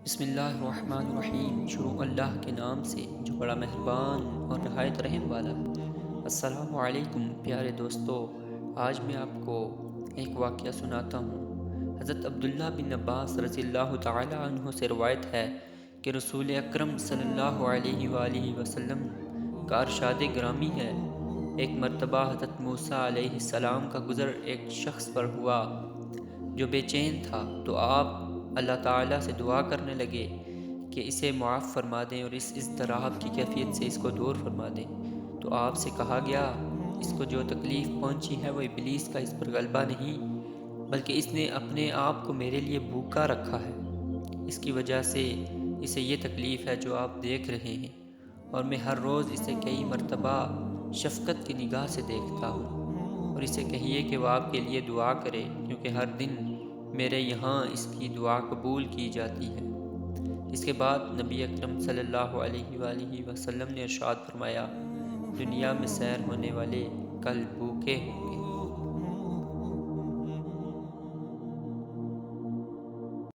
بسم اللہ الرحمن الرحیم۔ شروع اللہ کے نام سے جو بڑا مہربان اور نہایت رحم والا ہے۔ السلام علیکم پیارے دوستو، آج میں آپ کو ایک واقعہ سناتا ہوں۔ حضرت عبداللہ بن عباس رضی اللہ تعالی عنہ سے روایت ہے کہ رسول اکرم صلی اللہ علیہ وآلہ وسلم کا ارشاد گرامی ہے، ایک مرتبہ حضرت موسیٰ علیہ السلام کا گزر ایک شخص پر ہوا جو بے چین تھا، تو آپ اللہ تعالیٰ سے دعا کرنے لگے کہ اسے معاف فرما دیں اور اس اضطراب کی کیفیت سے اس کو دور فرما دیں۔ تو آپ سے کہا گیا، اس کو جو تکلیف پہنچی ہے وہ ابلیس کا اس پر غلبہ نہیں، بلکہ اس نے اپنے آپ کو میرے لیے بھوکا رکھا ہے، اس کی وجہ سے اسے یہ تکلیف ہے جو آپ دیکھ رہے ہیں، اور میں ہر روز اسے کئی مرتبہ شفقت کی نگاہ سے دیکھتا ہوں، اور اسے کہیے کہ وہ آپ کے لیے دعا کرے، کیونکہ ہر دن میرے یہاں اس کی دعا قبول کی جاتی ہے۔ اس کے بعد نبی اکرم صلی اللہ علیہ وآلہ وسلم نے ارشاد فرمایا، دنیا میں سیر ہونے والے کل بھوکے ہوں گے۔